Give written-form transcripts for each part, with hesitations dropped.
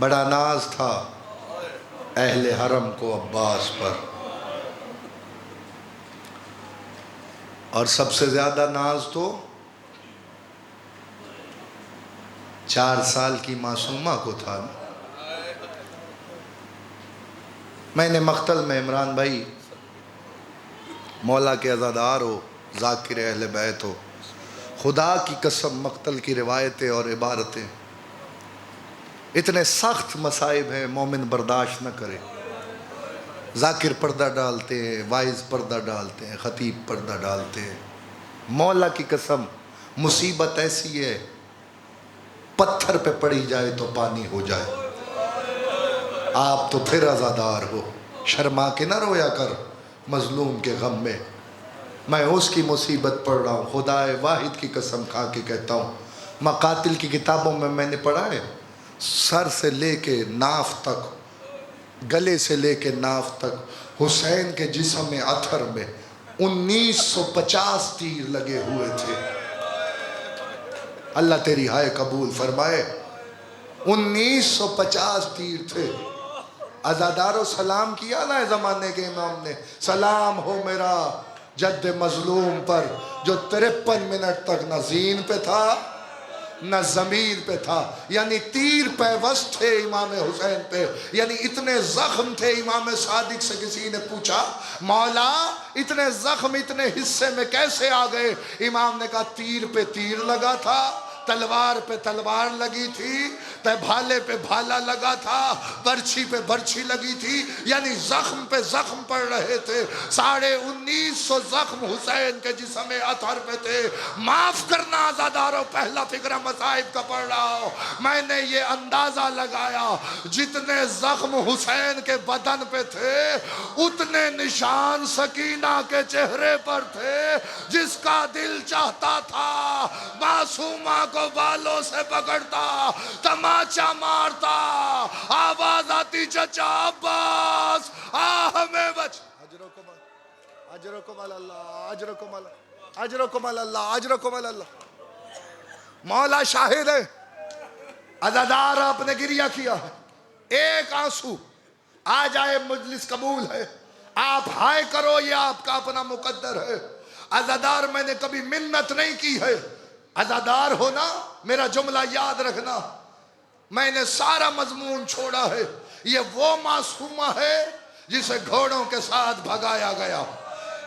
बड़ा नाज था अहले हरम को अब्बास पर, और सबसे ज़्यादा नाज तो 4 साल की मासूमा को था। मैंने मख्तल में इमरान भाई मौला के अज़ादार हो, ज़ाकिर अहले बैत हो, खुदा की कसम मख्तल की रिवायतें और इबारतें इतने सख्त मसाइब हैं, मोमिन बर्दाश्त न करे। ज़ाकिर पर्दा डालते हैं, वाइज पर्दा डालते हैं, ख़तीब पर्दा डालते हैं। मौला की कसम मुसीबत ऐसी है, पत्थर पे पड़ी जाए तो पानी हो जाए। आप तो फिर अज़ादार हो, शर्मा के ना रोया कर मज़लूम के गम में। मैं उसकी मुसीबत पढ़ रहा हूँ, खुदाए वाहिद की कसम खा के कहता हूँ। मकातिल की किताबों में मैंने पढ़ा है, सर से लेके नाफ तक, गले से लेके नाफ तक हुसैन के जिस्म अथर में 1950 तीर लगे हुए थे। अल्लाह तेरी हाय कबूल फरमाए। 1950 तीर थे। अज़ादारो सलाम किया ना ज़माने के इमाम ने, सलाम हो मेरा जद्द मजलूम पर जो 53 मिनट तक न जीन पे था न ज़मीर पे था। यानी तीर पैवस्त थे इमाम हुसैन पे, यानी इतने ज़ख्म थे। इमाम सादिक से किसी ने पूछा, मौला इतने ज़ख्म इतने हिस्से में कैसे आ गए? इमाम ने कहा, तीर पे तीर लगा था, तलवार पे तलवार लगी थी, भाले पे भाला लगा था, बर्छी पे बर्छी लगी थी, यानी जख्म पे जख्म पड़ रहे थे। 1950 जख्म हुसैन के जिस्म अतहर पे थे। माफ करना आज़ादारों, पहला फिक्रा मसाइब का पढ़ रहा हो। मैंने ये अंदाजा लगाया, जितने जख्म हुसैन के बदन पे थे उतने निशान सकीना के चेहरे पर थे। जिसका दिल चाहता था मासूमा को बालों से पकड़ता, तमाचा मारता, आवाज आती, चचा अब्बास आह में बच। अजरकुम अल्लाह, अजरकुम अल्लाह, अजरकुम अल्लाह। मौला शाहिद है, अज़ादार आपने गिरिया किया है, एक आंसू आ जाए मजलिस कबूल है। आप हाय करो, ये आपका अपना मुकद्दर है। अज़ादार मैंने कभी मिन्नत नहीं की है। अज़ादार हो ना, मेरा जुमला याद रखना, मैंने सारा मजमून छोड़ा है। ये वो मासूमा है जिसे घोड़ों के साथ भगाया गया।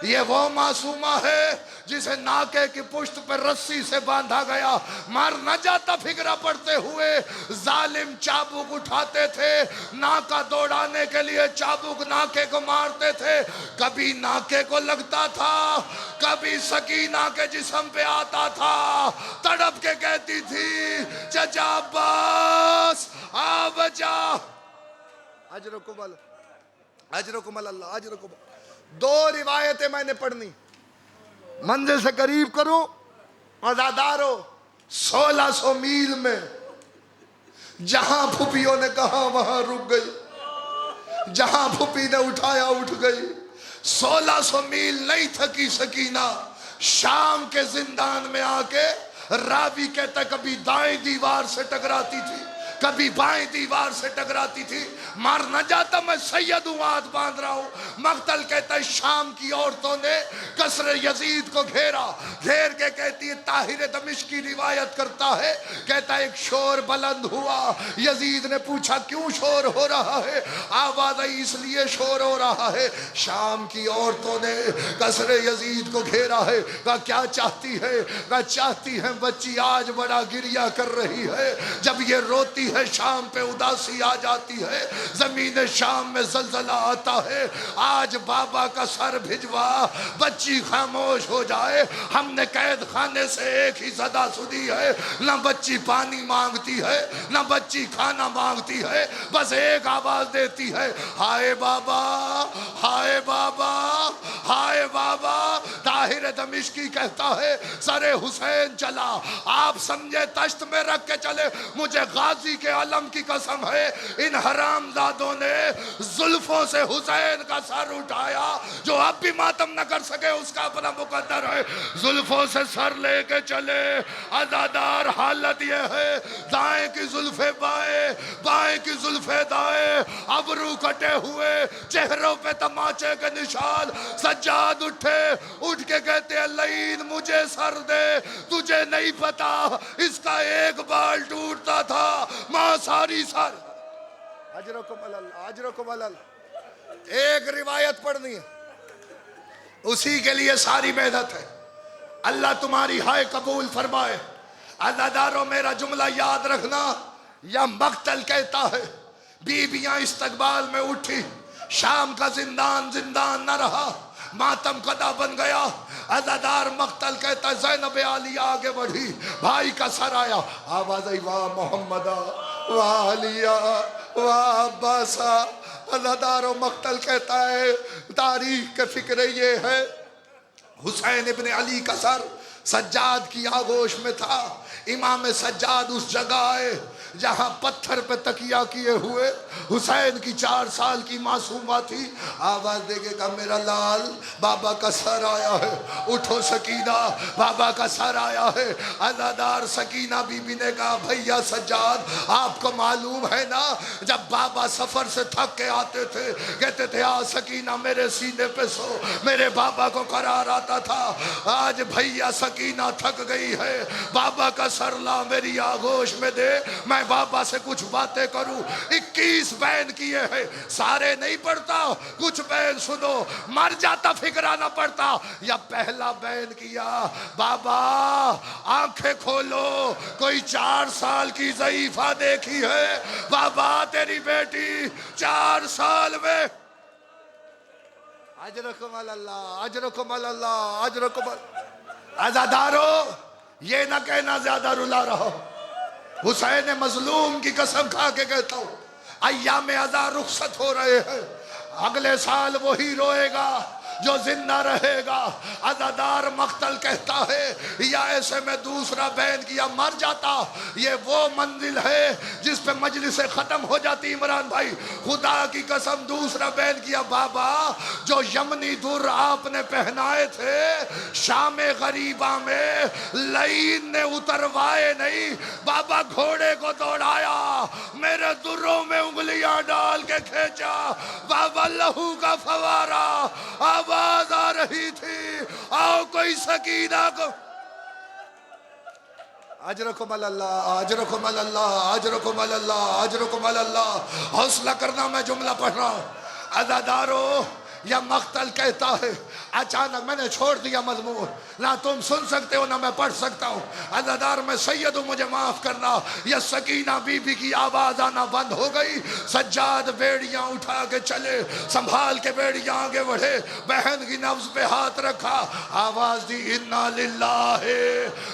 ये वो मासूमा है जिसे नाके की पुश्त पर रस्सी से बांधा गया। मर न जाता फिक्रा पड़ते हुए जालिम चाबुक उठाते थे, नाका दौड़ाने के लिए चाबुक नाके को मारते थे। कभी नाके को लगता था, कभी सकीना के जिस्म पे आता था। तड़प के कहती थी, चचा अब्बास आ बचा। अजरकुम अल्लाह, अजरकुम। 2 रिवायतें मैंने पढ़नी, मंजिल से करीब करूं। अज़ादारो 1600 मील में जहां फुपियों ने कहा वहां रुक गई, जहां फुपी ने उठाया उठ गई। 1600 मील नहीं थकी सकीना। शाम के जिंदान में आके रावी कहता, कभी दाएं दीवार से टकराती थी, कभी बाएं दीवार से टकराती थी। मार न जाता, मैं सैयद हूं, हाथ बांध रहा हूं। मख्तल कहता है, शाम की औरतों ने कसर यजीद को घेरा, घेर के कहती है, ताहिर दमिश्क की रिवायत करता है, कहता है एक शोर बुलंद हुआ। यजीद ने पूछा, क्यों शोर हो रहा है? आवाज आई, इसलिए शोर हो रहा है, शाम की औरतों ने कसर यजीद को घेरा है। कहा क्या चाहती है? कहा चाहती है बच्ची आज बड़ा गिरिया कर रही है, जब ये रोती है शाम पे उदासी आ जाती है, जमीन शाम में जलजला आता है। आज बाबा का सर भिजवा, बच्ची खामोश हो जाए। हमने कैद खाने से एक ही सदा सुनी है, न बच्ची पानी मांगती है, न बच्ची खाना मांगती है, बस एक आवाज देती है, हाय बाबा, हाय बाबा, हाय बाबा। ताहिर दमिश्की कहता है सरे हुसैन चला, आप समझे तश्त में रख के चले, मुझे गाजी के आलम की कसम है इन हरामजादों ने जुल्फों से हुसैन का सर उठाया, जो अब भी मातम न कर सके उसका अपना मुकद्दर है। जुल्फों से सर लेके चले, अज़ादार हालत ये है, दाएं की जुल्फे बाएं, बाएं की जुल्फे दाएं, अबरू कटे हुए, चेहरों पे तमाचे के निशान। सज्जाद उठे, उठ के कहते हैं लईन मुझे सर दे, तुझे नहीं पता इसका एक बाल टूटता था मां सारी सर। अजरकुम एक रिवायत पढ़नी है, उसी के लिए सारी मेहनत है। अल्लाह तुम्हारी हाय कबूल फरमाए। अज़ादारों मेरा जुमला याद रखना, या मक्तल कहता है बीबियां इस्तकबाल में उठी, शाम का जिंदान जिंदान न रहा, मातम कदा बन गया। अज़ादार मक्तल कहता है ज़ैनब आली आगे बढ़ी, भाई का सर आया, आवाज आई वाह मोहम्मदा वाह अलिया वाह अब्बासा। अज़ादारों मक्तल कहता है तारीख के फिक्र ये है, हुसैन इब्ने अली का सर सज्जाद की आगोश में था। इमाम सज्जाद उस जगह आए जहां पत्थर पे तकिया किए हुए हुसैन की 4 साल की मासूमा थी। आवाज देगा मेरा लाल बाबा का सर आया है, उठो सकीना बाबा का सर आया है। अज़ादार सकीना बीबी ने कहा भैया सज्जाद आपको मालूम है ना, जब बाबा सफर से थक के आते थे कहते थे आ सकीना मेरे सीने पे सो, मेरे बाबा को करार आता था। आज भैया सकीना थक गई है, बाबा का सर ला मेरी आगोश में दे, मैं बाबा से कुछ बातें करूं। 21 बैन किए हैं, सारे नहीं पढ़ता, कुछ बैन सुनो, मर जाता फिक्रा ना पड़ता। या पहला बैन किया बाबा आंखें खोलो, कोई 4 साल की ज़ईफा देखी है? बाबा तेरी बेटी 4 साल में अजरकुम अल्लाह अजरकुम अल्लाह अजरकुम। अज़ादारों ये ना कहना ज्यादा रुला रहो, हुसैन मजलूम की कसम खा के कहता हूं अय्याम अज़ा रुखसत हो रहे हैं, अगले साल वही रोएगा जो जिंदा रहेगा। अज़ादार मक्तल कहता है या ऐसे में दूसरा बैन किया मर जाता, ये वो मंजिल है जिस पे मजलिस खत्म हो जाती। इमरान भाई खुदा की कसम दूसरा बैन किया बाबा जो यमनी दुर आपने पहनाए थे शाम गरीबा में लईन ने उतरवाए नहीं, बाबा घोड़े को दौड़ाया, मेरे दुर्रों में उंगलियां डाल के खींचा, बाबा लहू का फवारा, आवाज आ रही थी आओ कोई सकीना को। अजरकुम अल्लाह अजरकुम अल्लाह अजरकुम अल्लाह अजरकुम अल्लाह। हौसला करना, मैं जुमला पढ़ रहा हूं। अज़ादारों या मक्तल कहता है अचानक मैंने छोड़ दिया मजमून, ना तुम सुन सकते हो ना मैं पढ़ सकता हूँ। अज़ादार मैं सैयद हूँ मुझे माफ करना। यह सकीना बीबी की आवाज आना बंद हो गई। सज्जाद बेड़ियां उठा के चले, संभाल के बेड़ियां आगे बढ़े, बहन की नब्ज पे हाथ रखा, आवाज दी इन्ना लिल्लाहि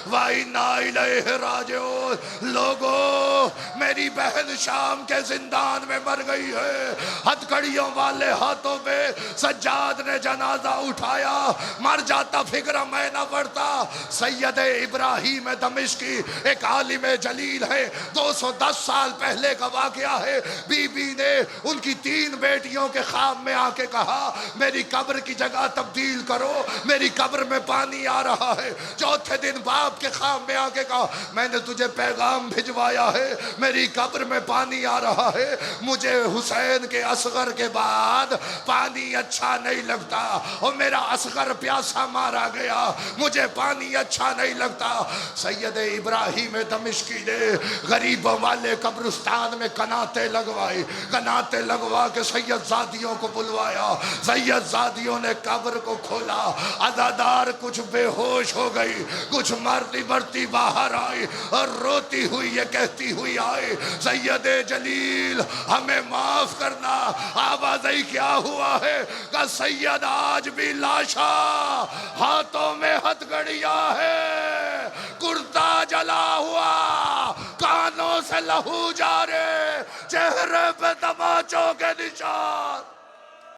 व इन्ना इलैहि राजिऊन। लोगों मेरी बहन शाम के जिंदान में मर गई है। हथकड़ियों वाले हाथों पे सज्जाद ने जनाजा उठाया, मर जाता फिक्र मैं ना पड़ता। सैयद इब्राहिम दमिश्की एक आलिम जलील है, 210 साल पहले का वाकया है। बीबी ने उनकी 3 बेटियों के ख्वाब में आके कहा मेरी कब्र की जगह तब्दील करो, मेरी कब्र में पानी आ रहा है। चौथे दिन बाप के ख्वाब में आके कहा मैंने तुझे पैगाम भिजवाया है, मेरी कब्र में पानी आ रहा है। मुझे हुसैन के असगर के बाद पानी अच्छा नहीं लगता और मेरा असगर प्यासा मारा गया, मुझे पानी अच्छा नहीं लगता। सैयद इब्राहिम दमिश्की ने गरीबों वाले कब्रिस्तान में कनाते लगवाए, कनाते लगवा के सैयदजादियों को बुलवाया। सैयदजादियों ने कब्र को खोला, अज़ादार कुछ बेहोश हो गई, कुछ मरती मरती बाहर आई और रोती हुई ये कहती हुई आई सैयद जलील हमें माफ करना। आवाज आई क्या हुआ है? का सैयद आज भी लाशा, हाथों में हथकड़ियां है, कुर्ता जला हुआ, कानों से लहू जा रहे, चेहरे पे तमाचों के निशान।